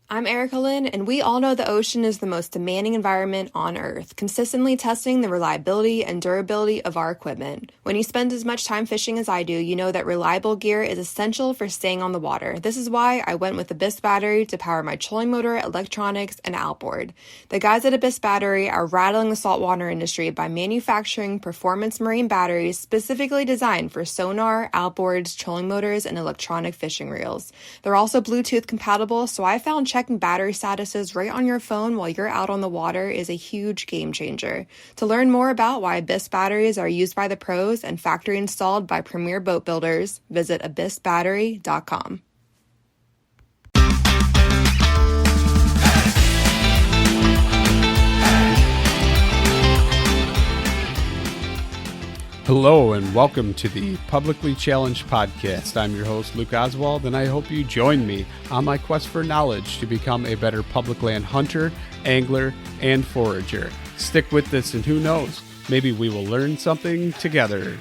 I'm Erica Lynn, and we all know the ocean is the most demanding environment on Earth, consistently testing the reliability and durability of our equipment. When you spend as much time fishing as I do, you know that reliable gear is essential for staying on the water. This is why I went with Abyss Battery to power my trolling motor, electronics, and outboard. The guys at Abyss Battery are rattling the saltwater industry by manufacturing performance marine batteries specifically designed for sonar, outboards, trolling motors, and electronic fishing reels. They're also Bluetooth compatible, so I found checking battery statuses right on your phone while you're out on the water is a huge game changer. To learn more about why Abyss batteries are used by the pros and factory installed by premier boat builders, visit abyssbattery.com. Hello and welcome to the Publicly Challenged Podcast. I'm your host, Luke Oswald, and I hope you join me on my quest for knowledge to become a better public land hunter, angler, and forager. Stick with this and who knows, maybe we will learn something together.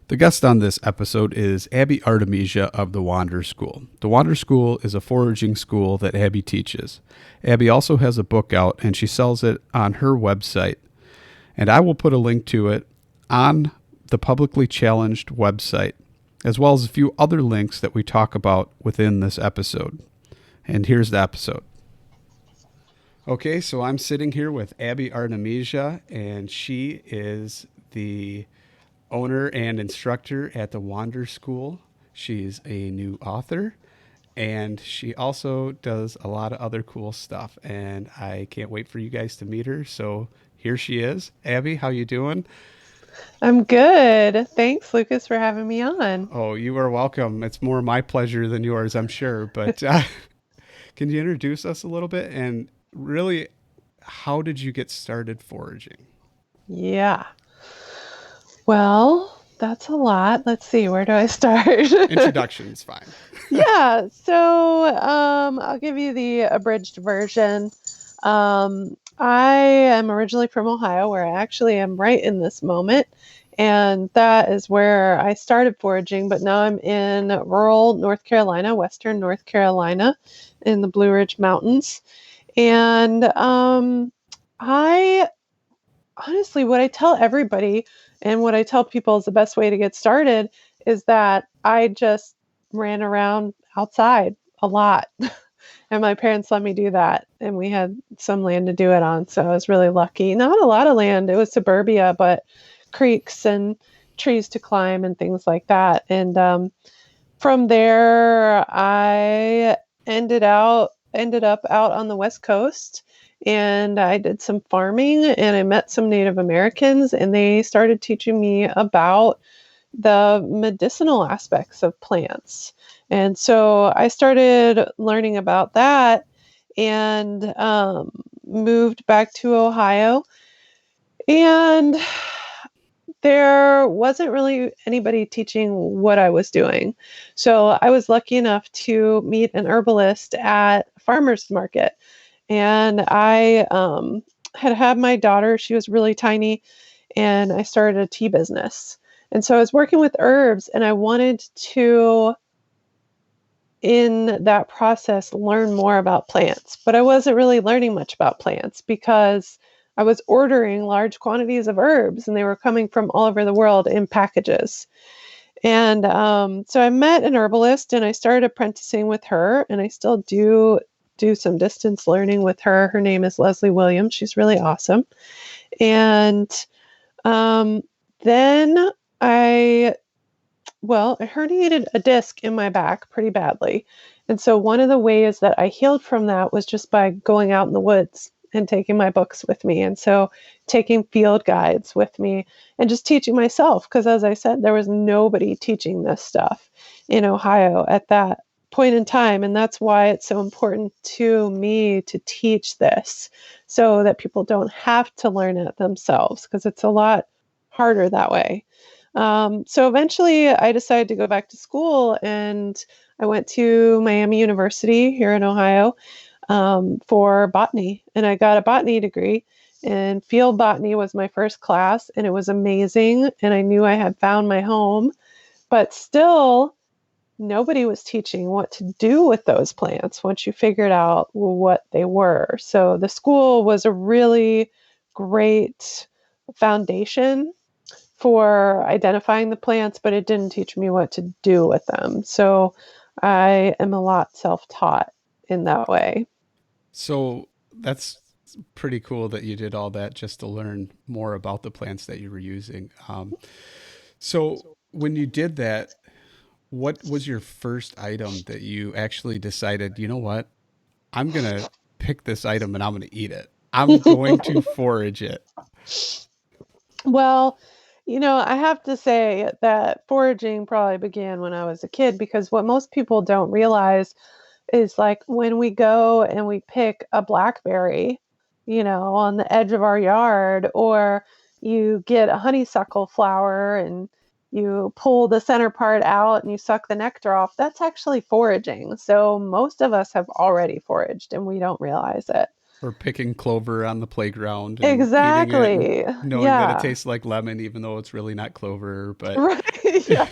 The guest on this episode is Abby Artemisia of the Wander School. The Wander School is a foraging school that Abby teaches. Abby also has a book out, and she sells it on her website. And I will put a link to it on the Publicly Challenged website, as well as a few other links that we talk about within this episode. And here's the episode. Okay, so I'm sitting here with Abby Artemisia, and she is the owner and instructor at the Wander School. She's a new author, and she also does a lot of other cool stuff, and I can't wait for you guys to meet her. So here she is. Abby, how you doing? I'm good. Thanks, Lucas, for having me on. Oh, you are welcome. It's more my pleasure than yours, I'm sure. But can you introduce us a little bit? And really, how did you get started foraging? Yeah. Well, that's a lot. Let's see, where do I start? Introduction's fine. Yeah, so I'll give you the abridged version. I am originally from Ohio, where I actually am right in this moment. And that is where I started foraging, but now I'm in rural North Carolina, Western North Carolina, in the Blue Ridge Mountains. And I honestly, what I tell everybody and what I tell people is the best way to get started is that I just ran around outside a lot. And my parents let me do that. And we had some land to do it on. So I was really lucky. Not a lot of land. It was suburbia, but creeks and trees to climb and things like that. And from there, I ended up out on the West Coast, and I did some farming, and I met some Native Americans, and they started teaching me about the medicinal aspects of plants. And so I started learning about that and moved back to Ohio. And there wasn't really anybody teaching what I was doing. So I was lucky enough to meet an herbalist at a farmer's market. And I had my daughter. She was really tiny, and I started a tea business. And so I was working with herbs, and I wanted to, in that process, learn more about plants. But I wasn't really learning much about plants because I was ordering large quantities of herbs, and they were coming from all over the world in packages. And so I met an herbalist, and I started apprenticing with her, and I still do some distance learning with her. Her name is Leslie Williams. She's really awesome. And then I herniated a disc in my back pretty badly. And so one of the ways that I healed from that was just by going out in the woods and taking my books with me. And so taking field guides with me and just teaching myself. Because as I said, there was nobody teaching this stuff in Ohio at that point in time. And that's why it's so important to me to teach this so that people don't have to learn it themselves, because it's a lot harder that way. So eventually I decided to go back to school, and I went to Miami University here in Ohio for botany, and I got a botany degree, and field botany was my first class, and it was amazing. And I knew I had found my home. But still, nobody was teaching what to do with those plants once you figured out what they were. So the school was a really great foundation for identifying the plants, but it didn't teach me what to do with them. So I am a lot self-taught in that way. So that's pretty cool that you did all that just to learn more about the plants that you were using. So when you did that, what was your first item that you actually decided, you know what, I'm going to pick this item and I'm going to eat it? I'm going to forage it. Well, I have to say that foraging probably began when I was a kid because what most people don't realize is like when we go and we pick a blackberry, on the edge of our yard, or you get a honeysuckle flower and you pull the center part out and you suck the nectar off, that's actually foraging. So most of us have already foraged and we don't realize it. Or picking clover on the playground and eating it and Exactly. knowing that it Yeah. tastes like lemon, even though it's really not clover. But Right. Yeah.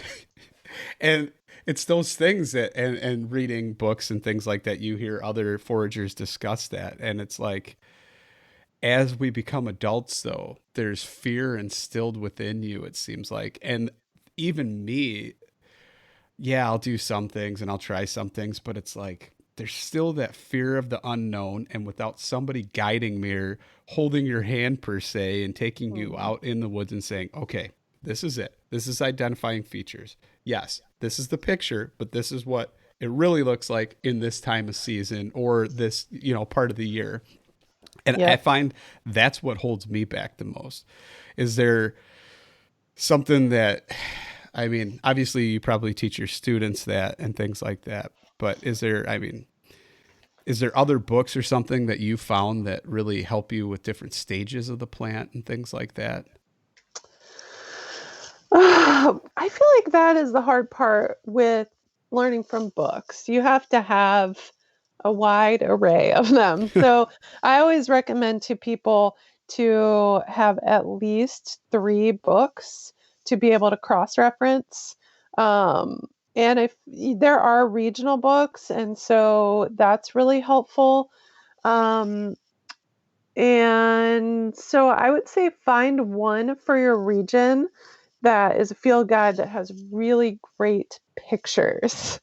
and it's those things that and reading books and things like that, you hear other foragers discuss that, and it's like as we become adults though, there's fear instilled within you, it seems like. And even me, yeah, I'll do some things and I'll try some things, but it's like there's still that fear of the unknown. And without somebody guiding me or holding your hand per se and taking you Mhm. out in the woods and saying, okay, this is it. This is identifying features. Yes, this is the picture, but this is what it really looks like in this time of season or this, part of the year. And I Yep. find that's what holds me back the most. Is there something that, I mean, obviously you probably teach your students that and things like that, but is there other books or something that you found that really help you with different stages of the plant and things like that? I feel like that is the hard part with learning from books. You have to have a wide array of them. So I always recommend to people to have at least 3 books to be able to cross reference. And if there are regional books, and so that's really helpful. Um, and so I would say find one for your region that is a field guide that has really great pictures.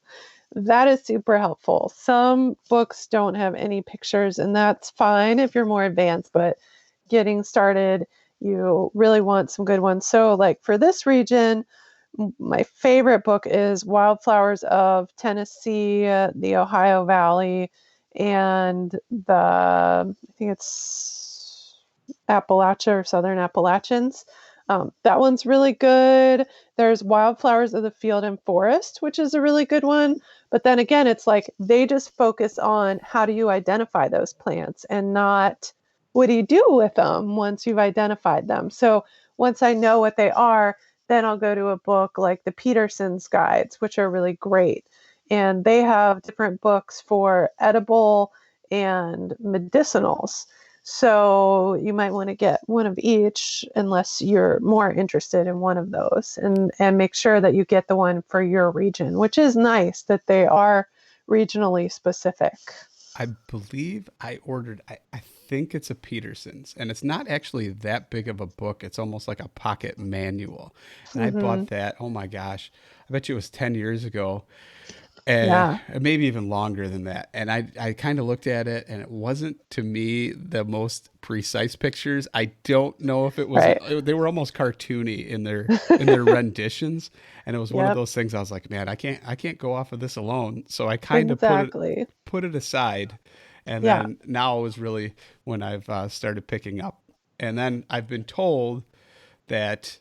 That is super helpful. Some books don't have any pictures, and that's fine if you're more advanced, but getting started, you really want some good ones. So, like for this region, my favorite book is Wildflowers of Tennessee, the Ohio Valley, and I think it's Appalachia or Southern Appalachians. That one's really good. There's Wildflowers of the Field and Forest, which is a really good one. But then again, it's like they just focus on how do you identify those plants and not what do you do with them once you've identified them. So once I know what they are, then I'll go to a book like the Peterson's guides, which are really great. And they have different books for edible and medicinals. So you might want to get one of each unless you're more interested in one of those, and make sure that you get the one for your region, which is nice that they are regionally specific. I believe I ordered, I think it's a Peterson's, and it's not actually that big of a book. It's almost like a pocket manual. And I bought Hmm. that, oh my gosh, I bet you it was 10 years ago. Uh, Yeah. maybe even longer than that. And I kind of looked at it, and it wasn't to me the most precise pictures. I don't know if it was. Right. They were almost cartoony in their renditions, and it was one of Yep. those things. I was like, man, I can't go off of this alone. So I kind of Exactly. put it aside, and Yeah. then now is really when I've started picking up. And then I've been told that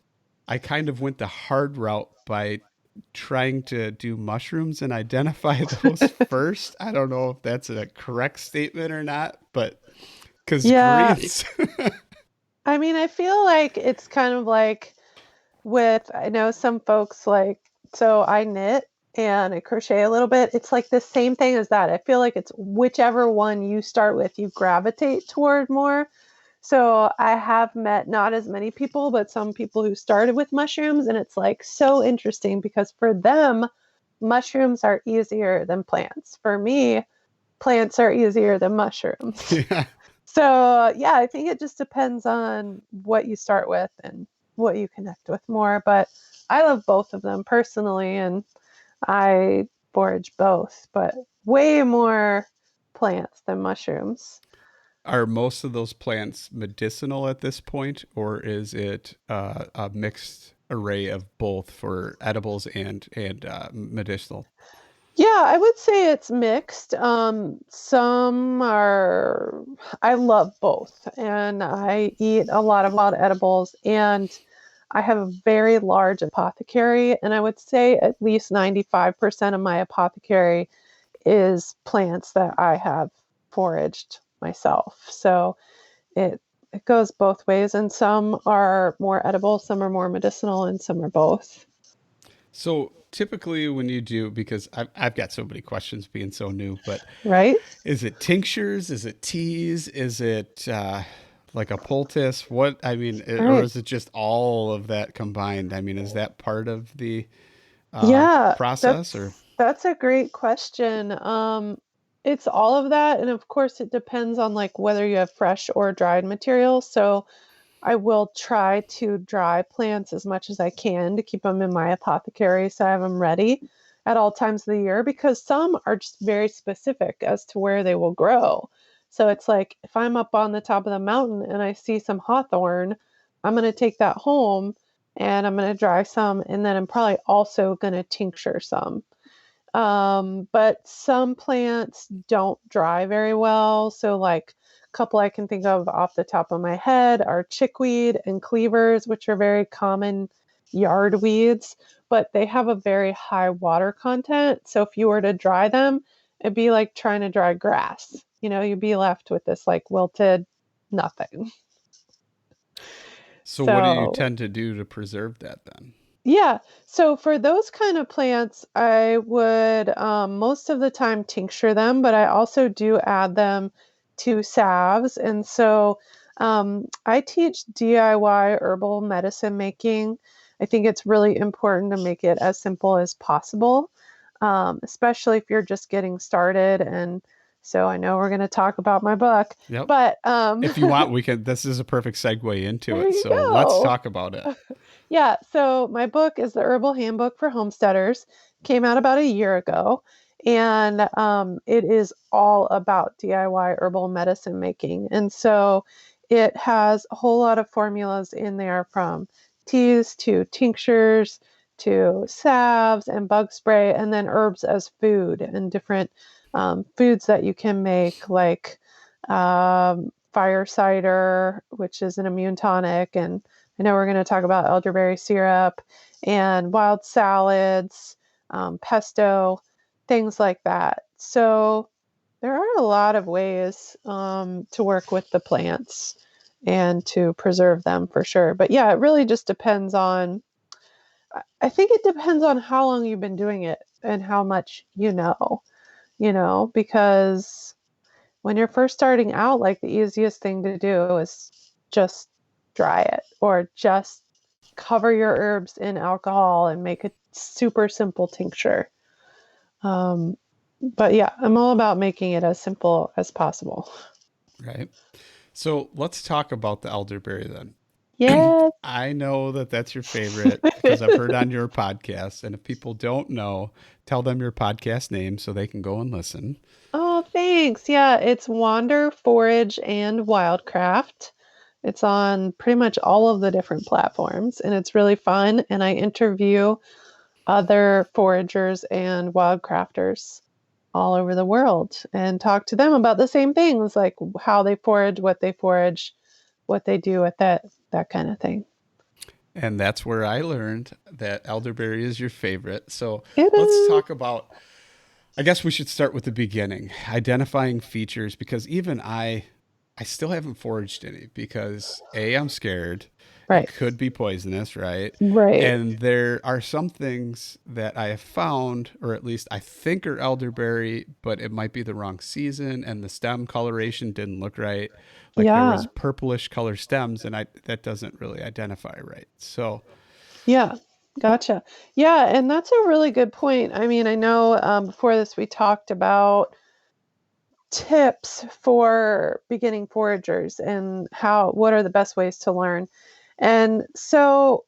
I kind of went the hard route by trying to do mushrooms and identify those first. I don't know if that's a correct statement or not, but because Yeah. greens. I mean, I feel like it's kind of like I know some folks like, so I knit and I crochet a little bit. It's like the same thing as that. I feel like it's whichever one you start with, you gravitate toward more. So I have met not as many people, but some people who started with mushrooms, and it's like so interesting because for them, mushrooms are easier than plants. For me, plants are easier than mushrooms. Yeah. So yeah, I think it just depends on what you start with and what you connect with more. But I love both of them personally, and I forage both, but way more plants than mushrooms. Are most of those plants medicinal at this point, or is it a mixed array of both for edibles and medicinal? Yeah, I would say it's mixed. Some are, I love both, and I eat a lot of wild edibles, and I have a very large apothecary, and I would say at least 95% of my apothecary is plants that I have foraged myself. So it it goes both ways, and some are more edible, some are more medicinal, and some are both. So typically, when you do, because I've got so many questions being so new, but Right? is it tinctures? Is it teas? Is it like a poultice? What I mean, All or right. is it just all of that combined? I mean, is that part of the Yeah, process, or that's a great question. It's all of that, and of course, it depends on like whether you have fresh or dried material. So I will try to dry plants as much as I can to keep them in my apothecary so I have them ready at all times of the year because some are just very specific as to where they will grow. So it's like if I'm up on the top of the mountain and I see some hawthorn, I'm going to take that home and I'm going to dry some and then I'm probably also going to tincture some. But some plants don't dry very well. So, like a couple I can think of off the top of my head are chickweed and cleavers, which are very common yard weeds, but they have a very high water content. So, if you were to dry them, it'd be like trying to dry grass. You'd be left with this like wilted nothing. so what do you So, tend to do to preserve that then? yeah. So for those kind of plants, I would most of the time tincture them, but I also do add them to salves. And so I teach DIY herbal medicine making. I think it's really important to make it as simple as possible, especially if you're just getting started. And so I know we're going to talk about my book, Yep. but If you want, we can. This is a perfect segue into there it. you So let's go. talk about it. Yeah, so my book is the Herbal Handbook for Homesteaders. Came out about a year ago, and it is all about DIY herbal medicine making. And so it has a whole lot of formulas in there from teas to tinctures to salves and bug spray, and then herbs as food and different foods that you can make, like fire cider, which is an immune tonic, and I know we're going to talk about elderberry syrup and wild salads, pesto, things like that. So there are a lot of ways to work with the plants and to preserve them for sure. But yeah, it really just depends on, I think it depends on how long you've been doing it and how much because when you're first starting out, like the easiest thing to do is just dry it or just cover your herbs in alcohol and make a super simple tincture. Um, but yeah, I'm all about making it as simple as possible. Right. So let's talk about the elderberry then. Yes. I know that that's your favorite because I've heard on your podcast. And if people don't know, tell them your podcast name so they can go and listen. Oh, thanks. Yeah, it's Wander, Forage, and Wildcraft. It's on pretty much all of the different platforms, and it's really fun. And I interview other foragers and wildcrafters all over the world and talk to them about the same things, like how they forage, what they do with that kind of thing. And that's where I learned that elderberry is your favorite. So It let's is. talk about, I guess we should start with the beginning, identifying features, because even I still haven't foraged any because A, I'm scared, It Right. could be poisonous, right? Right. And there are some things that I have found, or at least I think are elderberry, but it might be the wrong season and the stem coloration didn't look right. Like there was Yeah. purplish color stems and I that doesn't really identify right. So, Yeah. Gotcha. Yeah, and that's a really good point. I mean, I know before this we talked about tips for beginning foragers and what are the best ways to learn. And so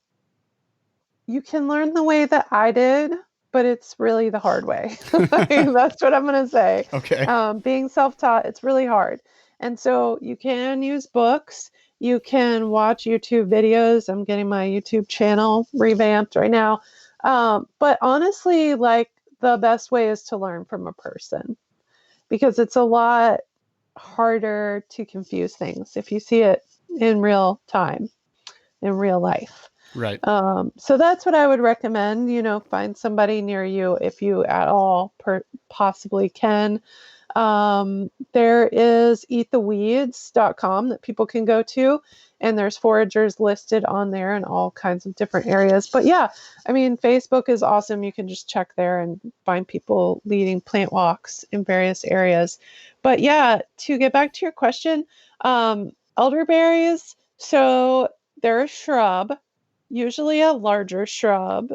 you can learn the way that I did, but it's really the hard way. That's what I'm going to say. okay. Being self taught, it's really hard. And so you can use books, you can watch YouTube videos. I'm getting my YouTube channel revamped right now. But honestly, like the best way is to learn from a person because it's a lot harder to confuse things if you see it in real time, in real life. Right. So that's what I would recommend. Find somebody near you if you at all possibly can. There is eattheweeds.com that people can go to, and there's foragers listed on there in all kinds of different areas. But yeah, I mean, Facebook is awesome. You can just check there and find people leading plant walks in various areas. But yeah, to get back to your question, elderberries, so they're a shrub, usually a larger shrub,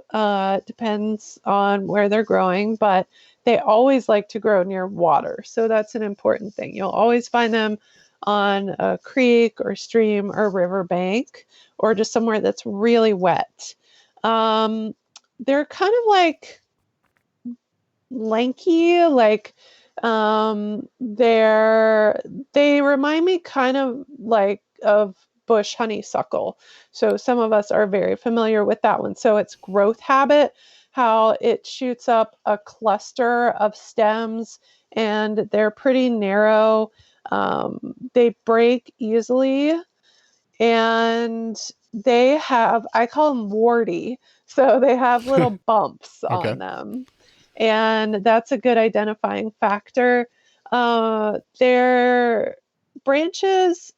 depends on where they're growing, but they always like to grow near water. So that's an important thing. You'll always find them on a creek or stream or river bank or just somewhere that's really wet. Um, they're kind of like lanky, like they remind me kind of like of bush honeysuckle. So some of us are very familiar with that one. So its growth habit, how it shoots up a cluster of stems and they're pretty narrow. They break easily and I call them warty. So they have little bumps Okay. on them. And that's a good identifying factor. Their branches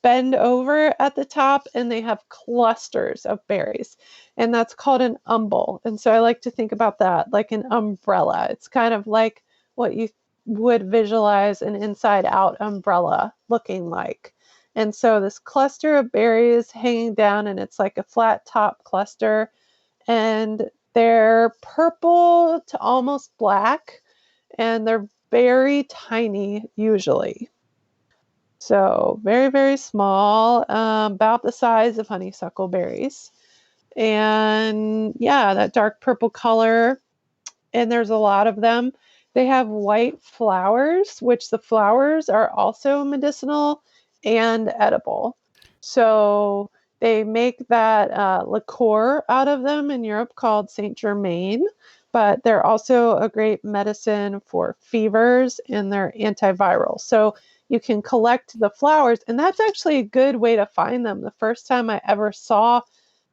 bend over at the top and they have clusters of berries. And that's called an umbel. And so I like to think about that like an umbrella. It's kind of like what you would visualize an inside out umbrella looking like. And so this cluster of berries hanging down, and it's like a flat top cluster, and they're purple to almost black, and they're very tiny usually. So very, very small, about the size of honeysuckle berries. And yeah, that dark purple color, and there's a lot of them. They have white flowers, which the flowers are also medicinal and edible. So they make that liqueur out of them in Europe called Saint Germain, but they're also a great medicine for fevers and they're antiviral. So you can collect the flowers, and that's actually a good way to find them. The first time I ever saw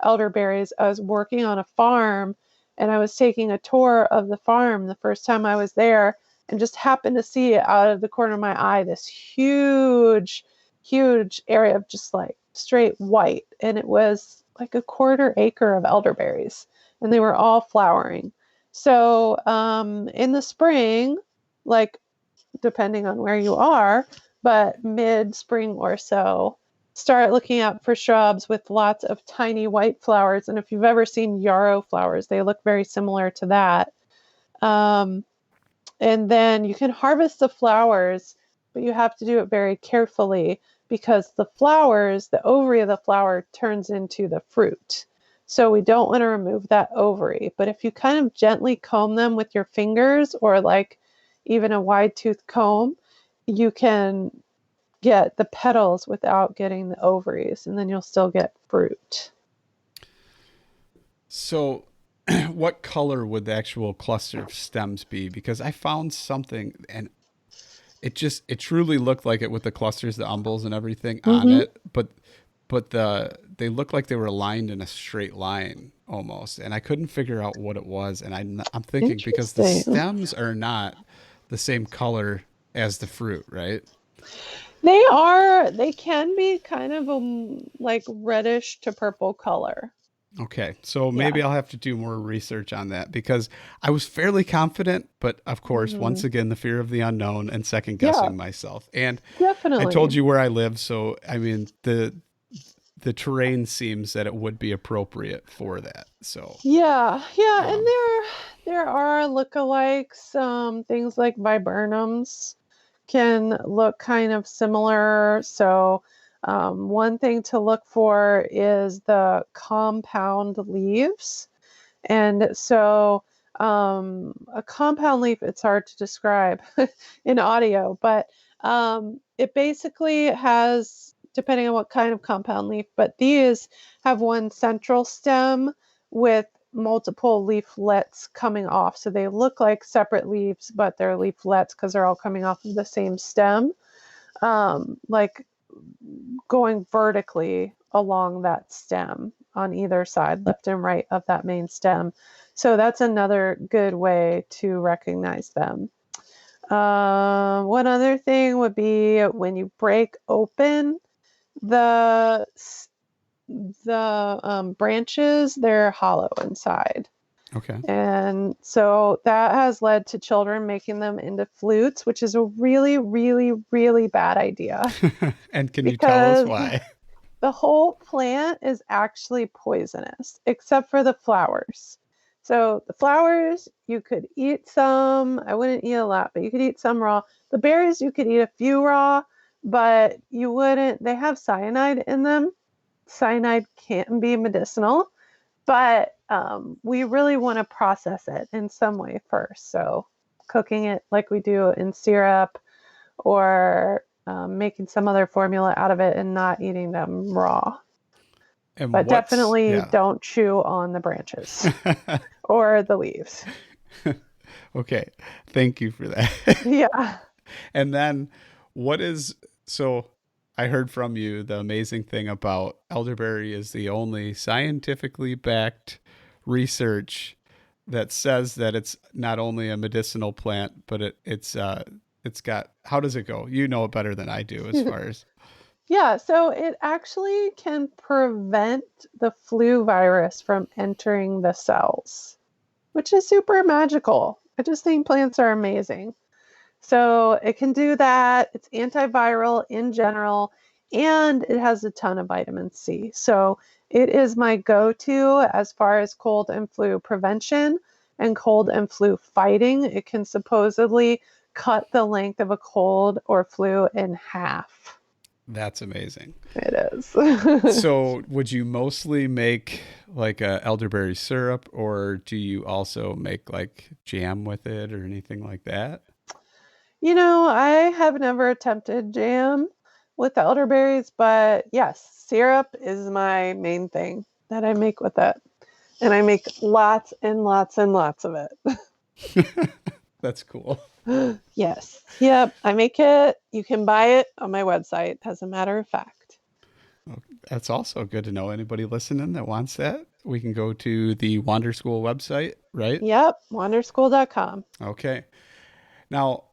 elderberries, I was working on a farm and I was taking a tour of the farm the first time I was there and just happened to see out of the corner of my eye this huge, huge area of just like straight white. And it was like a quarter acre of elderberries and they were all flowering. So in the spring, like depending on where you are, but mid spring or so, start looking out for shrubs with lots of tiny white flowers. And if you've ever seen yarrow flowers, they look very similar to that. Um, and then you can harvest the flowers, but you have to do it very carefully because the flowers, the ovary of the flower turns into the fruit. So we don't want to remove that ovary. But if you kind of gently comb them with your fingers or like even a wide tooth comb, you can get the petals without getting the ovaries, and then you'll still get fruit. So, what color would the actual cluster of stems be? Because I found something and it truly looked like it with the clusters, the umbels and everything on Mm-hmm. it, but they looked like they were aligned in a straight line almost, and I couldn't figure out what it was. And I'm thinking because the Interesting. stems are not the same color as the fruit, right? They can be kind of like reddish to purple color. Okay, so Yeah. maybe I'll have to do more research on that because I was fairly confident, but of course, once Mhm. again, the fear of the unknown and second Yeah, guessing myself. And I told definitely. you where I live, so I mean the terrain seems that it would be appropriate for that. So, Yeah, yeah, and um, there are lookalikes. Things like viburnums can look kind of similar. So, one thing to look for is the compound leaves. And so, a compound leaf, it's hard to describe in audio, but it basically has, depending on what kind of compound leaf, but these have one central stem with multiple leaflets coming off. So they look like separate leaves, but they're leaflets because they're all coming off of the same stem, like going vertically along that stem on either side, left and right of that main stem. So that's another good way to recognize them. One other thing would be when you break open the branches, they're hollow inside. okay. And so that has led to children making them into flutes, which is a really, really, really bad idea And can you tell us because why? the whole plant is actually poisonous, except for the flowers. So the flowers, you could eat some. I wouldn't eat a lot, but you could eat some raw. The berries, you could eat a few raw, but you wouldn't. They have cyanide in them. Cyanide can be medicinal, but we really want to process it in some way first. So cooking it like we do in syrup or making some other formula out of it and not eating them raw. And But what's, definitely yeah. don't chew on the branches or the leaves. Okay, thank you for that. Yeah. And then what is, so I heard from you the amazing thing about elderberry is the only scientifically backed research that says that it's not only a medicinal plant, but it's got, how does it go? You know it better than I do as far as. Yeah, so it actually can prevent the flu virus from entering the cells, which is super magical. I just think plants are amazing. So it can do that. It's antiviral in general, and it has a ton of vitamin C. So it is my go-to as far as cold and flu prevention and cold and flu fighting. It can supposedly cut the length of a cold or flu in half. That's amazing. It is. So, would you mostly make like a elderberry syrup, or do you also make like jam with it or anything like that? I have never attempted jam with elderberries, but yes, syrup is my main thing that I make with it. And I make lots and lots and lots of That's cool. it. Yes. Yep. I make it. You can buy it on my website, as a matter of fact. That's also good to know. Anybody listening that wants that, we can go to the Wander School website, right? Yep. Wanderschool.com. Okay. Now,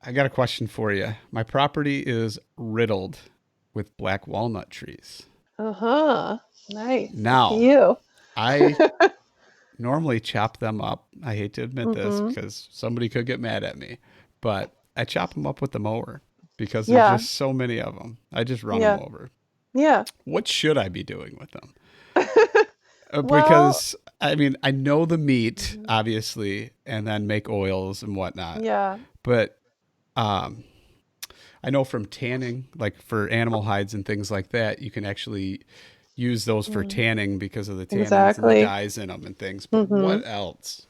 I got a question for you. My property is riddled with black walnut trees. Uh huh. Nice. Lucky Now, you. I normally chop them up. I hate to admit this Mm-hmm. because somebody could get mad at me, but I chop them up with the mower because there's Yeah. just so many of them. I just run them Yeah. over. Yeah. What should I be doing with them? Well, Because I mean, I know the meat, mhm. obviously, and then make oils and whatnot. Yeah. But um, I know from tanning, like for animal hides and things like that, you can actually use those for Mm, tanning because of the tannins and the exactly. dyes in them and things. But Mm-hmm. what else?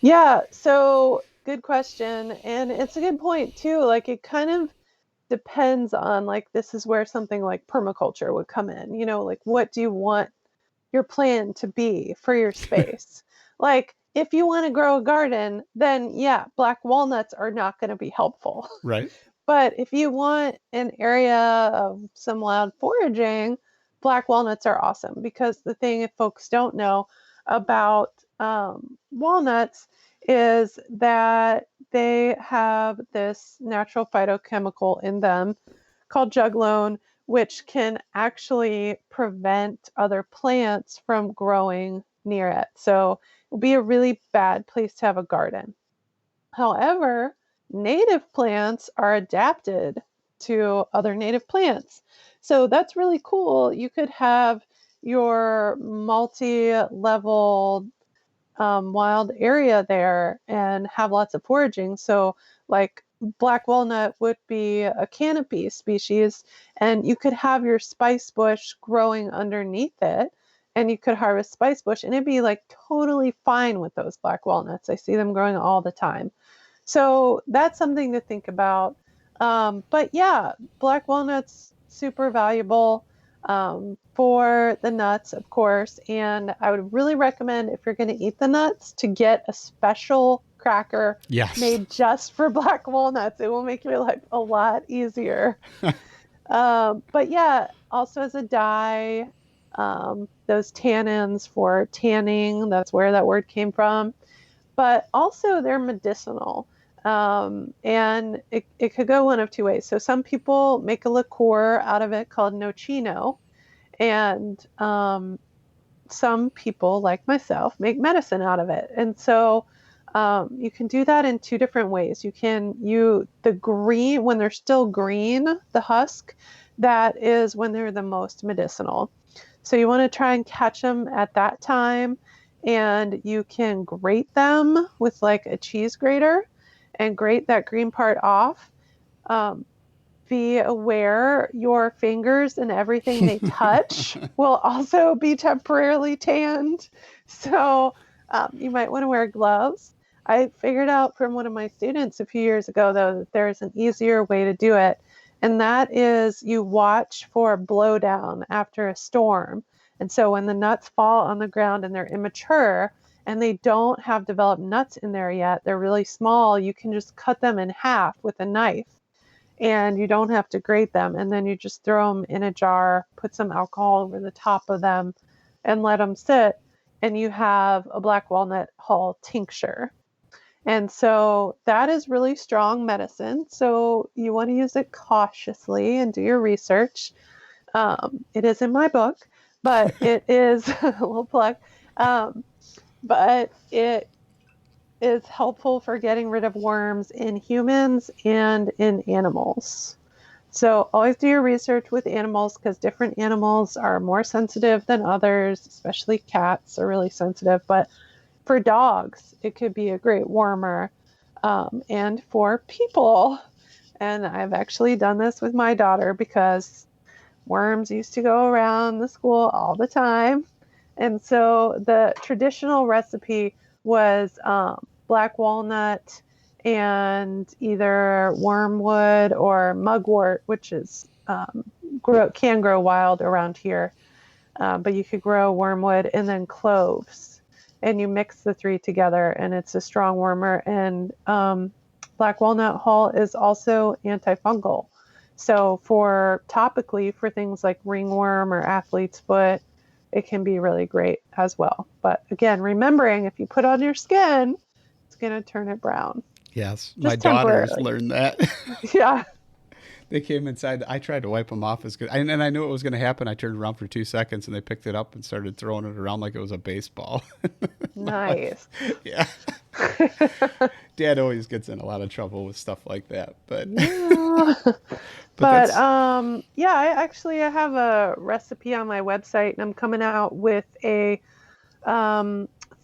Yeah. So good question. And it's a good point, too. Like, it kind of depends on, like, this is where something like permaculture would come in. Like, what do you want your plan to be for your space? Like, if you want to grow a garden, then yeah, black walnuts are not going to be helpful. Right? But if you want an area of some wild foraging, black walnuts are awesome because the thing, if folks don't know about walnuts is that they have this natural phytochemical in them called juglone, which can actually prevent other plants from growing near it. So it will be a really bad place to have a garden. However, native plants are adapted to other native plants. So that's really cool. You could have your multi-level wild area there and have lots of foraging. So, like black walnut would be a canopy species, and you could have your spice bush growing underneath it, and you could harvest spice bush, and it'd be like totally fine with those black walnuts. I see them growing all the time. So that's something to think about. But yeah, black walnuts super valuable for the nuts, of course. And I would really recommend if you're going to eat the nuts to get a special cracker Yes. made just for black walnuts. It will make your life a lot easier. But yeah, also as a dye, those tannins for tanning, that's where that word came from. But also they're medicinal. And it could go one of two ways. So some people make a liqueur out of it called nocino, and some people, like myself, make medicine out of it. And so you can do that in two different ways. The green, when they're still green, the husk, that is when they're the most medicinal. So you want to try and catch them at that time, and you can grate them with like a cheese grater and grate that green part off. Um, be aware your fingers and everything they touch will also be temporarily tanned. So you might want to wear gloves. I figured out from one of my students a few years ago, though, that there's an easier way to do it. And that is you watch for blowdown after a storm. And so when the nuts fall on the ground and they're immature and they don't have developed nuts in there yet, they're really small, you can just cut them in half with a knife and you don't have to grate them. And then you just throw them in a jar, put some alcohol over the top of them, and let them sit. And you have a black walnut hull tincture. And so that is really strong medicine. So you want to use it cautiously and do your research. It is in my book, but it is a little plug. But it is helpful for getting rid of worms in humans and in animals. So always do your research with animals because different animals are more sensitive than others, especially cats are really sensitive. But for dogs, it could be a great warmer. And for people, and I've actually done this with my daughter because worms used to go around the school all the time. And so the traditional recipe was black walnut and either wormwood or mugwort, which is can grow wild around here. But you could grow wormwood and then cloves. And you mix the three together, and it's a strong warmer. And black walnut hull is also antifungal. So for topically, for things like ringworm or athlete's foot, it can be really great as well. But again, remembering if you put on your skin, it's going to turn it brown. Yes. Just My daughters temporarily. learned that. Yeah. They came inside. I tried to wipe them off as good. And I knew it was going to happen. I turned around for 2 seconds and they picked it up and started throwing it around like it was a baseball. Nice. Yeah. Dad always gets in a lot of trouble with stuff like that. But Yeah. but Yeah, I have a recipe on my website, and I'm coming out with a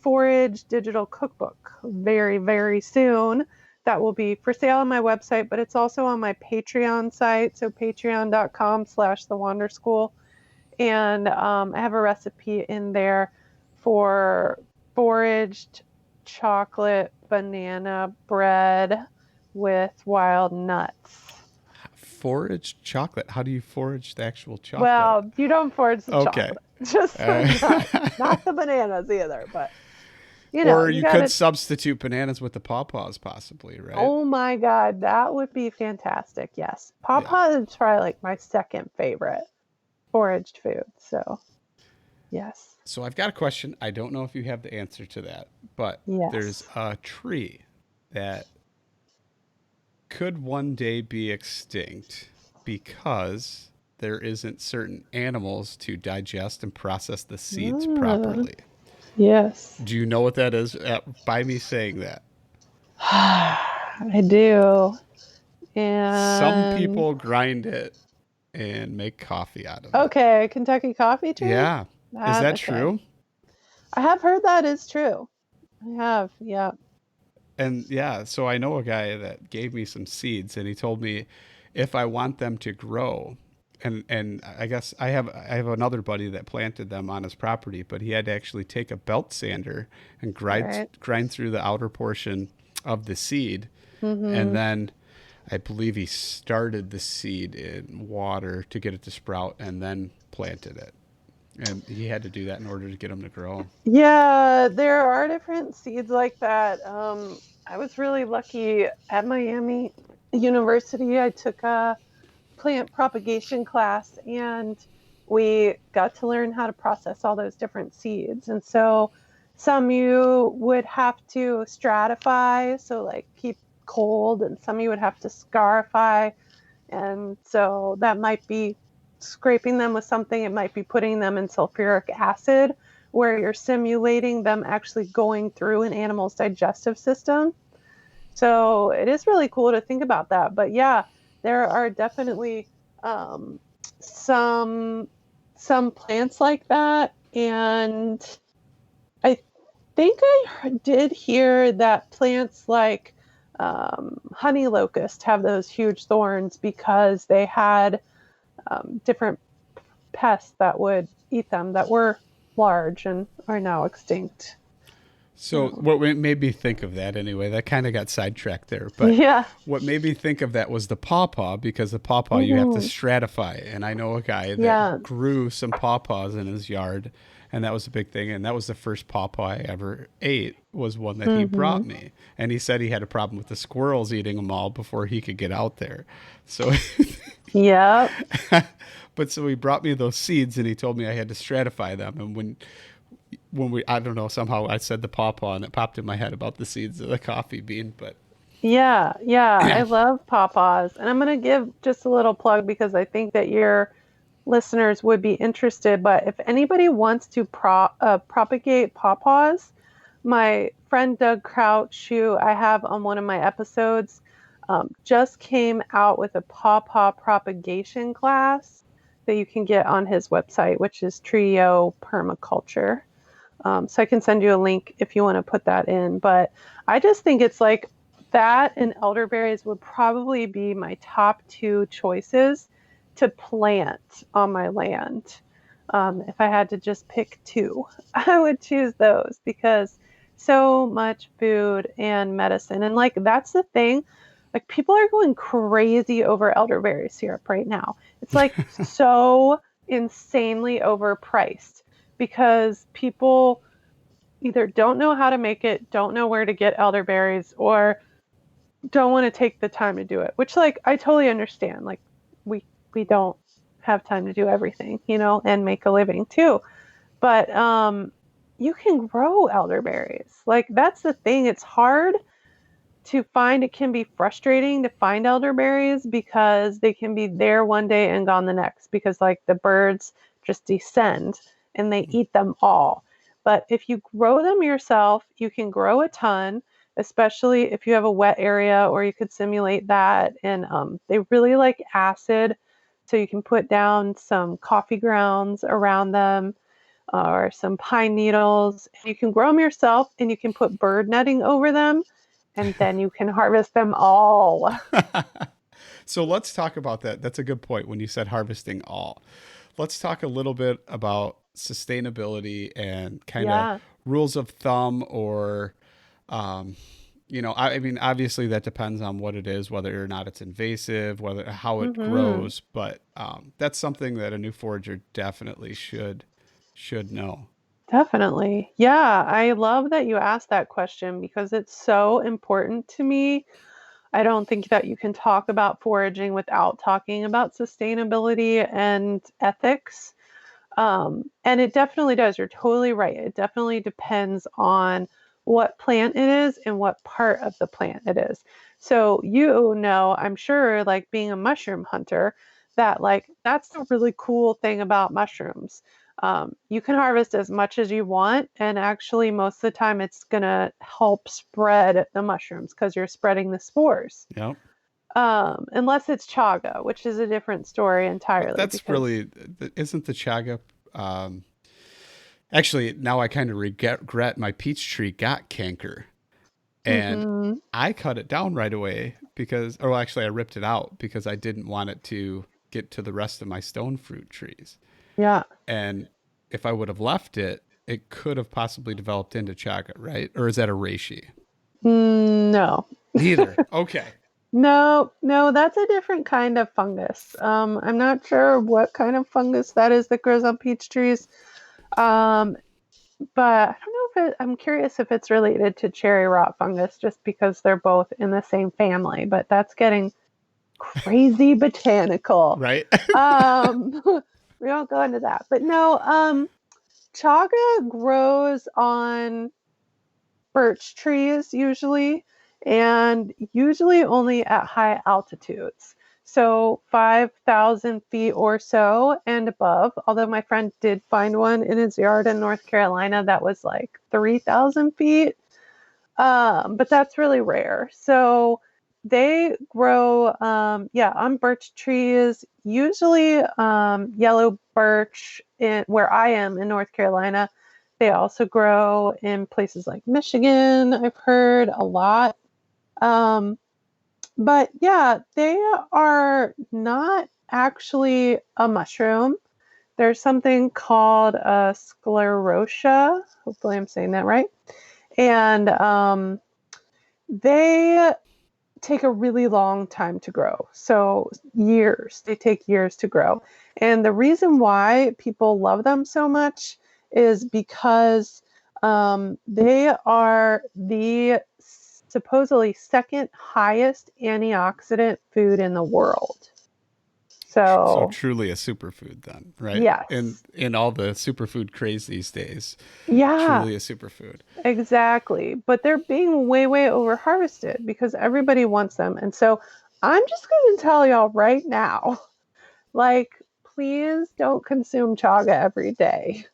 forage digital cookbook very, very soon. That will be for sale on my website, but it's also on my Patreon site. So patreon.com/the Wander School. And I have a recipe in there for foraged chocolate banana bread with wild nuts. foraged chocolate. How do you forage the actual chocolate? Well, you don't forage the Okay. chocolate, just the nuts, not the bananas either. But you know, Or you you gotta. could substitute bananas with the pawpaws, possibly, right? Oh my God, that would be fantastic. Yes, Yeah. pawpaw is probably like my second favorite foraged food. So Yes. So I've got a question. I don't know if you have the answer to that, but there's Yes. a tree that could one day be extinct because there isn't certain animals to digest and process the seeds Ah, properly. yes. Do you know what that is by me saying that? I do. Some And people grind it and make coffee out of it. okay, Kentucky coffee tree? Yeah. Is That that okay. true? I have heard that is true. I have, yeah. And yeah, so I know a guy that gave me some seeds and he told me if I want them to grow, and I guess I have another buddy that planted them on his property, but he had to actually take a belt sander and grind Right. grind through the outer portion of the seed, and Mm-hmm. then I believe he started the seed in water to get it to sprout and then planted it. And he had to do that in order to get them to grow. Yeah, there are different seeds like that. I was really lucky at Miami University. I took a plant propagation class and we got to learn how to process all those different seeds. And so some you would have to stratify, so like keep cold, and some you would have to scarify. And so that might be scraping them with something, it might be putting them in sulfuric acid, where you're simulating them actually going through an animal's digestive system. So it is really cool to think about that. But yeah, there are definitely um, some some plants like that, and I think I did hear that plants like honey locust have those huge thorns because they had different pests that would eat them that were large and are now extinct. So So, what made me think of that anyway? That kind of got sidetracked there, but yeah. what made me think of that was the pawpaw because the pawpaw you have to Hmm. stratify, and I know a guy Yeah. that grew some pawpaws in his yard, and that was a big thing, and that was the first pawpaw I ever ate was one that he brought Hmm. me, and he said he had a problem with the squirrels eating them all before he could get out there, so. Yep. But so he brought me those seeds and he told me I had to stratify them. And when we I don't know, somehow I said the pawpaw and it popped in my head about the seeds of the coffee bean. But Yeah. Yeah. I yeah, love pawpaws. And I'm going to give just a little plug because I think that your listeners would be interested. But if anybody wants to propagate pawpaws, my friend Doug Crouch, who I have on one of my episodes, just came out with a pawpaw propagation class that you can get on his website, which is Trio Permaculture. So I can send you a link if you want to put that in. But I just think it's like that and elderberries would probably be my top two choices to plant on my land. If I had to just pick two, I would choose those because so much food and medicine. And like that's the thing, like people are going crazy over elderberry syrup right now. It's like so insanely overpriced because people either don't know how to make it, don't know where to get elderberries, or don't want to take the time to do it. Which like I totally understand. Like we we don't have time to do everything, and make a living too. But you can grow elderberries. Like that's the thing. It's hard to find. It can be frustrating to find elderberries because they can be there one day and gone the next because like the birds just descend and they eat them all. But if you grow them yourself, you can grow a ton, especially if you have a wet area, or you could simulate that. And they really like acid, so you can put down some coffee grounds around them, or some pine needles. You can grow them yourself and you can put bird netting over them, and then you can harvest them all. so let's talk about that. That's a good point when you said harvesting all. Let's talk a little bit about sustainability and kind of Yeah. rules of thumb or um, I mean, obviously that depends on what it is, whether or not it's invasive, whether how it Hmm. grows. But that's something that a new forager definitely should know. Definitely. Yeah, I love that you asked that question because it's so important to me. I don't think that you can talk about foraging without talking about sustainability and ethics. And it definitely does. You're totally right. It definitely depends on what plant it is and what part of the plant it is. So, I'm sure, like being a mushroom hunter, that like that's the really cool thing about mushrooms. You can harvest as much as you want, and actually, most of the time, it's gonna help spread the mushrooms because you're spreading the spores. Yep. Unless it's chaga, which is a different story entirely That's because really, isn't the chaga? Actually, now I kind of regret my peach tree got canker, and mhm, I cut it down right away because, or well, actually, I ripped it out because I didn't want it to get to the rest of my stone fruit trees. yeah. And if I would have left it, it could have possibly developed into chaga, right? Or is that a reishi? No. Neither. Okay. No, no, that's a different kind of fungus. I'm not sure what kind of fungus that is that grows on peach trees. Um, but I don't know I'm curious if it's related to cherry rot fungus just because they're both in the same family, but that's getting crazy botanical. Right. Um, we won't go into that. But no, chaga grows on birch trees usually, and usually only at high altitudes. So 5,000 feet or so and above. Although my friend did find one in his yard in North Carolina that was like 3,000 feet. But that's really rare. So they grow, on birch trees, usually yellow birch where I am in North Carolina. They also grow in places like Michigan, I've heard a lot. Um, but yeah, they are not actually a mushroom. There's something called a sclerotia. Hopefully, I'm saying that right. And they take a really long time to grow. So, years. They take years to grow. And the reason why people love them so much is because they are the supposedly second highest antioxidant food in the world. So So, truly a superfood then, right? yes. In all the superfood craze these days, Yeah, truly a superfood. exactly. But they're being way, way over harvested because everybody wants them. And so I'm just going to tell y'all right now, like, please don't consume chaga every day.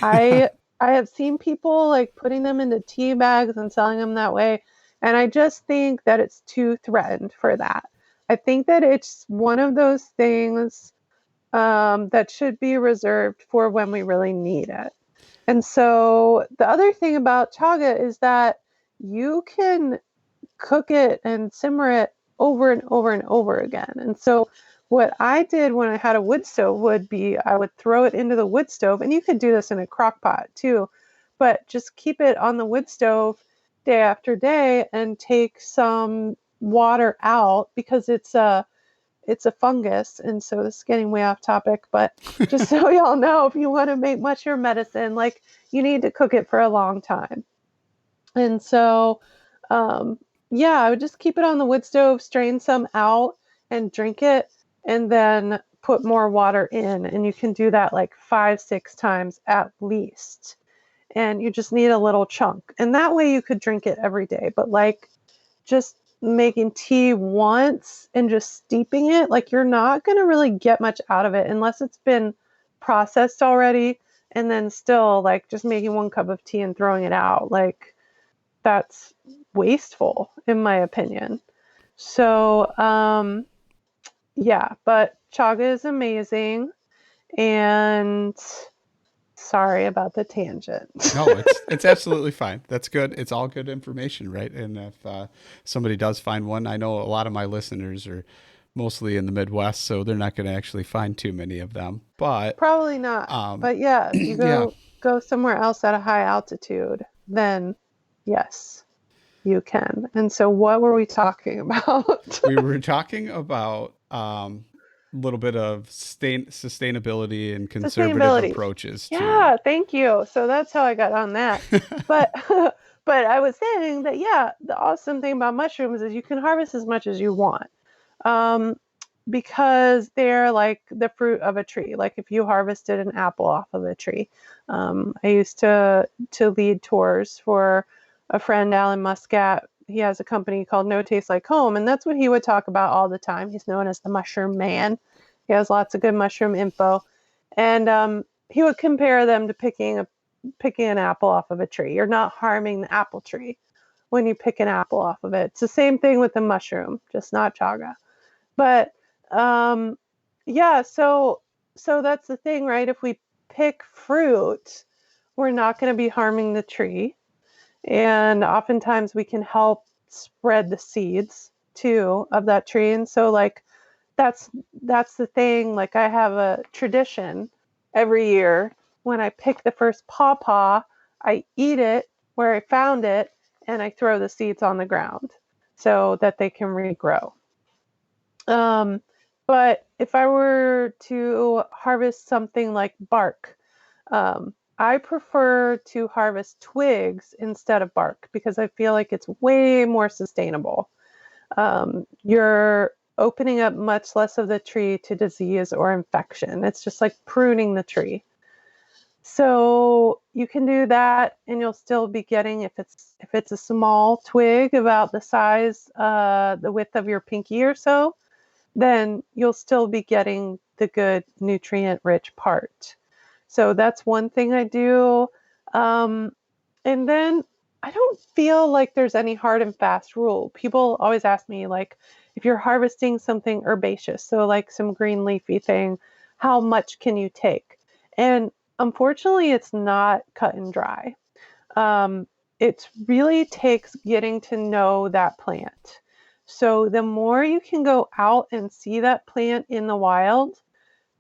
I I have seen people like putting them into tea bags and selling them that way, and I just think that it's too threatened for that. I think that it's one of those things that should be reserved for when we really need it. And so the other thing about chaga is that you can cook it and simmer it over and over and over again. And so what I did when I had a wood stove would be I would throw it into the wood stove, and you could do this in a crock pot too, but just keep it on the wood stove day after day and take some water out because it's a fungus. And so this is getting way off topic, but just so y'all know, if you want to make mushroom medicine, like you need to cook it for a long time. And so, um, yeah, I would just keep it on the wood stove, strain some out and drink it, and then put more water in. And you can do that like 5, 6 times at least. And you just need a little chunk. And that way you could drink it every day. But like just making tea once and just steeping it, like you're not going to really get much out of it unless it's been processed already. And then still like just making 1 cup of tea and throwing it out. Like that's wasteful in my opinion. So, yeah, but chaga is amazing. And sorry about the tangent. No, it's absolutely fine. That's good. It's all good information, right? And if somebody does find one, I know a lot of my listeners are mostly in the Midwest, so they're not going to actually find too many of them. But Probably not. um, But yeah, if you yeah, go somewhere else at a high altitude, then yes, you can. And so what were we talking about? we were talking about a little bit of sustainability and conservative Sustainability. approaches to. Yeah, thank you. So that's how I got on that. But but I was saying that yeah, the awesome thing about mushrooms is you can harvest as much as you want. Um, because they're like the fruit of a tree. Like if you harvested an apple off of a tree. I used to lead tours for a friend, Alan Muscat. He has a company called No Taste Like Home, and that's what he would talk about all the time. He's known as the mushroom man. He has lots of good mushroom info, and he would compare them to picking an apple off of a tree. You're not harming the apple tree when you pick an apple off of it. It's the same thing with the mushroom, just not chaga. But um, yeah, so that's the thing, right? If we pick fruit, we're not going to be harming the tree, and oftentimes we can help spread the seeds too of that tree. And so like that's that's the thing. Like I have a tradition every year when I pick the first pawpaw, I eat it where I found it, and I throw the seeds on the ground so that they can regrow. Um, but if I were to harvest something like bark, I prefer to harvest twigs instead of bark because I feel like it's way more sustainable. You're opening up much less of the tree to disease or infection. It's just like pruning the tree. So you can do that, and you'll still be getting, if it's a small twig about the size, the width of your pinky or so, then you'll still be getting the good nutrient-rich part. So that's one thing I do. Um, and then I don't feel like there's any hard and fast rule. People always ask me, like, if you're harvesting something herbaceous, so like some green leafy thing, how much can you take? And unfortunately, it's not cut and dry. Um, it really takes getting to know that plant. So the more you can go out and see that plant in the wild,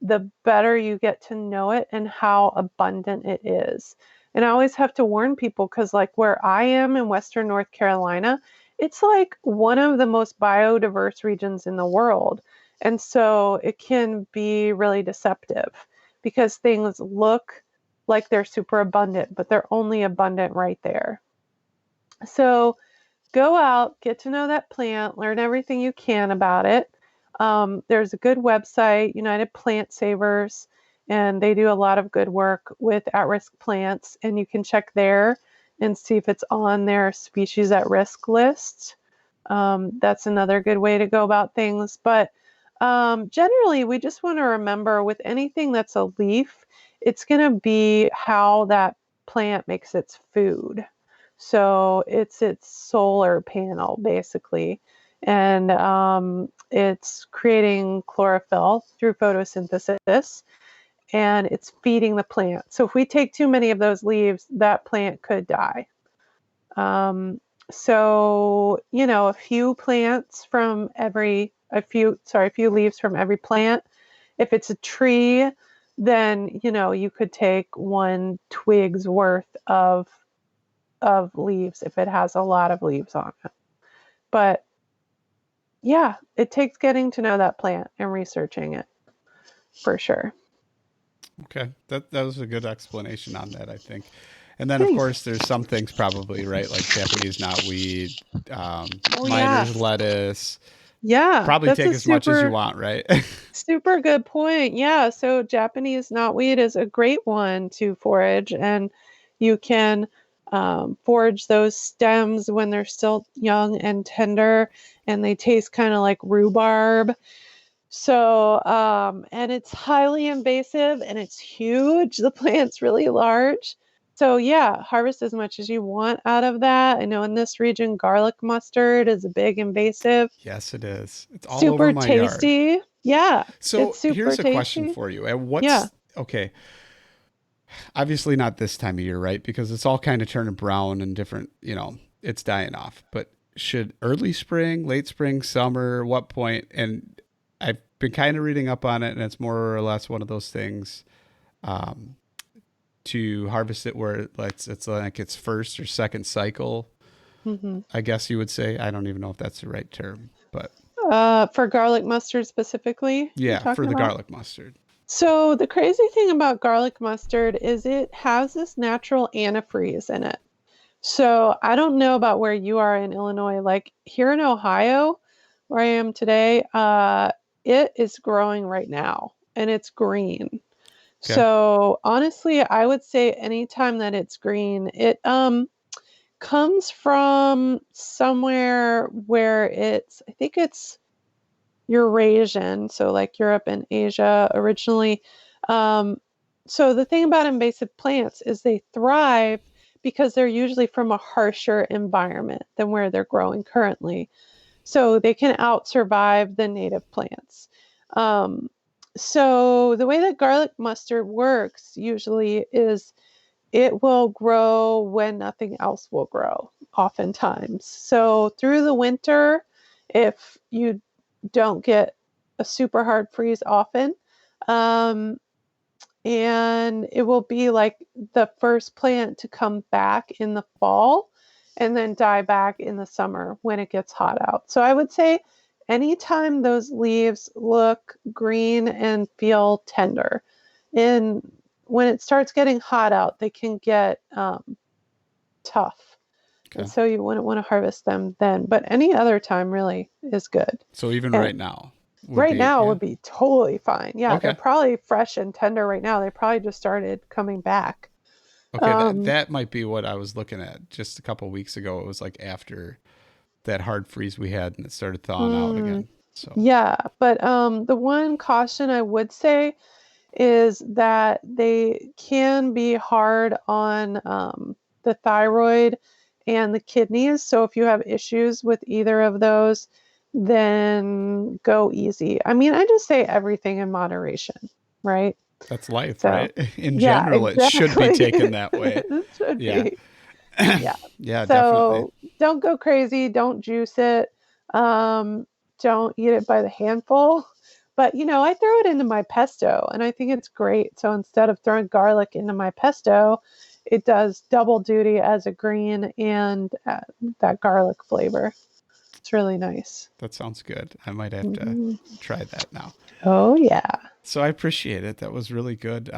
the better you get to know it and how abundant it is. And I always have to warn people because, like, where I am in Western North Carolina, it's like one of the most biodiverse regions in the world. And so it can be really deceptive because things look like they're super abundant, but they're only abundant right there. So go out, get to know that plant, learn everything you can about it. There's a good website, United Plant Savers, and they do a lot of good work with at-risk plants, and you can check there and see if it's on their species at risk list. That's another good way to go about things. But generally, we just want to remember with anything that's a leaf, it's going to be how that plant makes its food. So it's its solar panel, basically. And it's creating chlorophyll through photosynthesis, and it's feeding the plant. So if we take too many of those leaves, that plant could die. So, a few plants from a few leaves from every plant. If it's a tree, then, you could take one twig's worth of leaves if it has a lot of leaves on it. But yeah, it takes getting to know that plant and researching it for sure. Okay, that was a good explanation on that, I think. And then, of Thanks. course, there's some things probably right, like Japanese knotweed, Oh yeah. miner's lettuce. Yeah, Probably that's take a as much as you super want, right? super good point. Yeah, so Japanese knotweed is a great one to forage, and you can forage those stems when they're still young and tender, and they taste kind of like rhubarb. So, and it's highly invasive and it's huge. The plant's really large. So, yeah, harvest as much as you want out of that. I know in this region, garlic mustard is a big invasive, Yes, it is. It's all over super my yard. tasty. Yeah, it's So super here's a question tasty. for you. And Yeah. okay, obviously not this time of year, right? Because it's all kind of turning brown and different, it's dying off. But should early spring, late spring, summer, what point? And I've been kind of reading up on it, and it's more or less one of those things um, to harvest it where it's like its first or second cycle, hmm I guess you would say. I don't even know if that's the right term, but For garlic mustard specifically, you're yeah, for talking the about? garlic mustard. So, the crazy thing about garlic mustard is it has this natural antifreeze in it. So I don't know about where you are in Illinois. Like here in Ohio, where I am today, it is growing right now and it's green. Okay. So honestly, I would say anytime that it's green, it comes from somewhere where I think it's Eurasian, so like Europe and Asia originally. Um, so the thing about invasive plants is they thrive because they're usually from a harsher environment than where they're growing currently. So they can out survive the native plants. Um, so the way that garlic mustard works usually is it will grow when nothing else will grow, oftentimes. So through the winter, if you don't get a super hard freeze often, um, and it will be like the first plant to come back in the fall and then die back in the summer when it gets hot out. So I would say anytime those leaves look green and feel tender, and when it starts getting hot out, they can get tough. And Okay. so you wouldn't want to harvest them then, but any other time really is good. So even And right now would right be, now yeah. would be totally fine. Yeah, they're Okay. probably fresh and tender right now. They probably just started coming back. Okay. That Um, that might be what I was looking at just a couple weeks ago. It was like after that hard freeze we had and it started thawing out mm, again. So, yeah, but the one caution I would say is that they can be hard on the thyroid and the kidneys. So if you have issues with either of those, then go easy. I mean, I just say everything in moderation, right? that's life, So, right? In yeah, general, it should be exactly. taken that way. It should Yeah. be. Yeah. Yeah, definitely. So don't go crazy. Don't juice it. Um, don't eat it by the handful. But I throw it into my pesto and I think it's great. So instead of throwing garlic into my pesto, it does double duty as a green and that garlic flavor. It's really nice. That sounds good. I might have to Mhm. try that now. Oh, yeah. So I appreciate it. That was really good.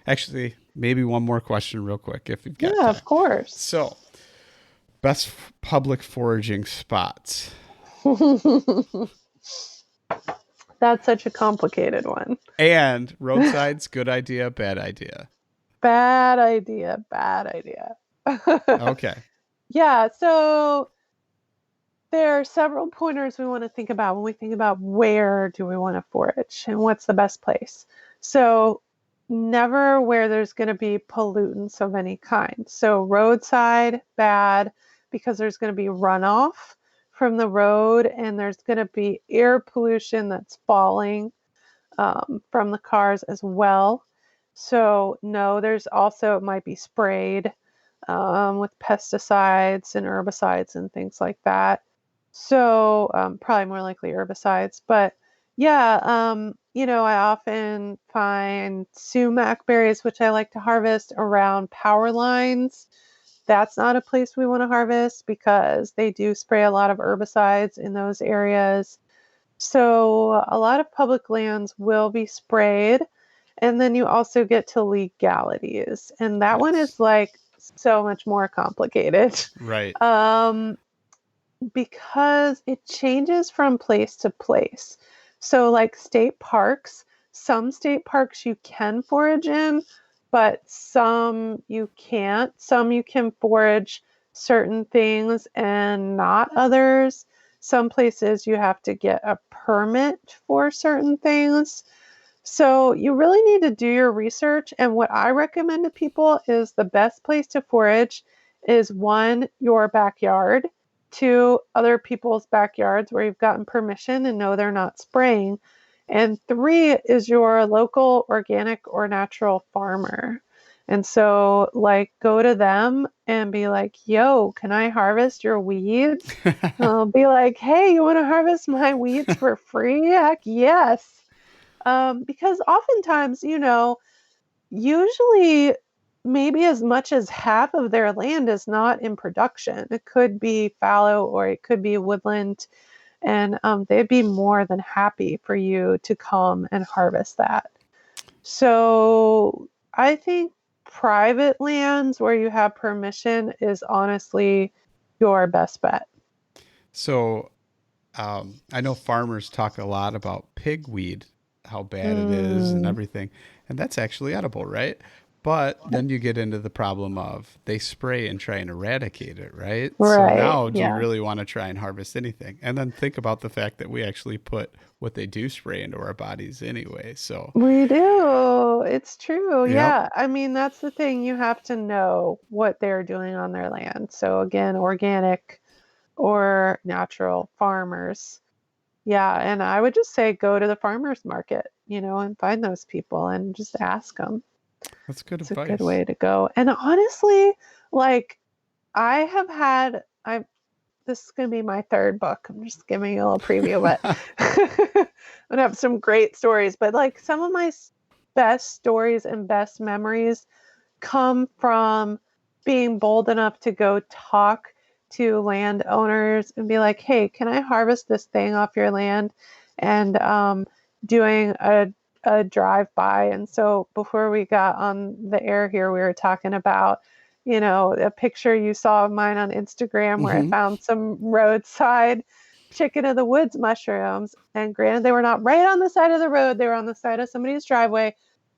Actually, maybe one more question, real quick, if you've got Yeah, of time. course. So, best public foraging spots. That's such a complicated one. And roadsides, good idea, bad idea. Bad idea. Bad idea. Okay. Yeah, so there are several pointers we want to think about when we think about where do we want to forage and what's the best place. So never where there's going to be pollutants of any kind. So roadside, bad, because there's going to be runoff from the road and there's going to be air pollution that's falling from the cars as well. So no, there's also, it might be sprayed with pesticides and herbicides and things like that. So probably more likely herbicides. But yeah, I often find sumac berries, which I like to harvest around power lines. That's not a place we want to harvest because they do spray a lot of herbicides in those areas. So a lot of public lands will be sprayed. And then you also get to legalities. And that one Yes. is like so much more complicated. Right. Um, because it changes from place to place. So, like state parks, some state parks you can forage in, but some you can't. Some you can forage certain things and not others. Some places you have to get a permit for certain things. So, you really need to do your research. And what I recommend to people is the best place to forage is one, your backyard, two, other people's backyards where you've gotten permission and know they're not spraying, and three is your local organic or natural farmer. And so, like, go to them and be like, yo, can I harvest your weeds? Be like, hey, you want to harvest my weeds for free? Heck yes. Because oftentimes, usually maybe as much as half of their land is not in production. It could be fallow or it could be woodland, and they'd be more than happy for you to come and harvest that. So I think private lands where you have permission is honestly your best bet. So I know farmers talk a lot about pigweed, how bad it is and everything. And that's actually edible, right? But then you get into the problem of they spray and try and eradicate it, right? So Right. now do you Yeah. really want to try and harvest anything? And then think about the fact that we actually put what they do spray into our bodies anyway. So, We do. It's true. yep. Yeah. I mean, that's the thing. You have to know what they're doing on their land. So again, organic or natural farmers. Yeah. And I would just say go to the farmers market, and find those people and just ask them. That's good It's a good advice. way to go. And honestly, like I this is going to be my third book. I'm just giving you a little preview, but I'm going to have some great stories. But like some of my best stories and best memories come from being bold enough to go talk to landowners and be like, hey, can I harvest this thing off your land? And doing a drive by. And so before we got on the air here, we were talking about, a picture you saw of mine on Instagram where I Hmm. found some roadside chicken of the woods mushrooms. And granted, they were not right on the side of the road, they were on the side of somebody's driveway.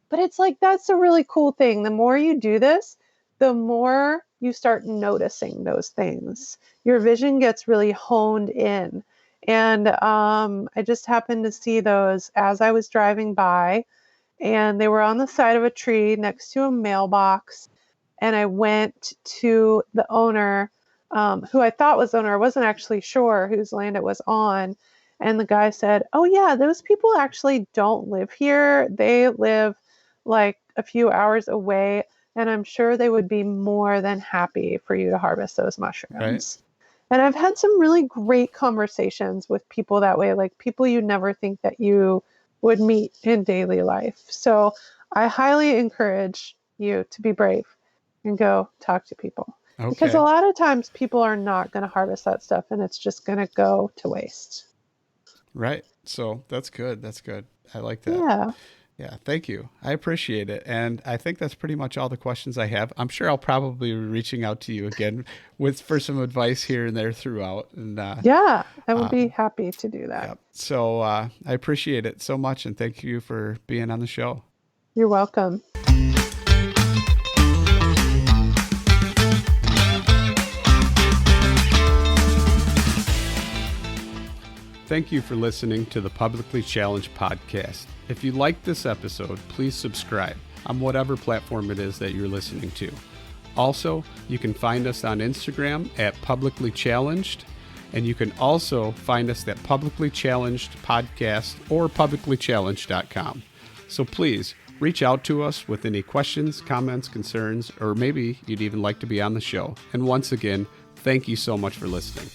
But it's like, that's a really cool thing. The more you do this, the more you start noticing those things. Your vision gets really honed in. And I just happened to see those as I was driving by, and they were on the side of a tree next to a mailbox. And I went to the owner, who I thought was the owner. I wasn't actually sure whose land it was on. And the guy said, oh, yeah, those people actually don't live here. They live like a few hours away. And I'm sure they would be more than happy for you to harvest those Right. mushrooms. And I've had some really great conversations with people that way, like people you never think that you would meet in daily life. So I highly encourage you to be brave and go talk to people. Because a Okay. lot of times people are not going to harvest that stuff and it's just going to go to waste. Right. So that's good. That's good. I like that. Yeah. Yeah, thank you. I appreciate it. And I think that's pretty much all the questions I have. I'm sure I'll probably be reaching out to you again for some advice here and there throughout. And Yeah. I would be um, happy to do that. yeah, so I appreciate it so much, and thank you for being on the show. You're welcome. Thank you for listening to the Publicly Challenged podcast. If you liked this episode, please subscribe on whatever platform it is that you're listening to. Also, you can find us on Instagram at Publicly Challenged, and you can also find us at Publicly Challenged Podcast or publiclychallenged.com. So please reach out to us with any questions, comments, concerns, or maybe you'd even like to be on the show. And once again, thank you so much for listening.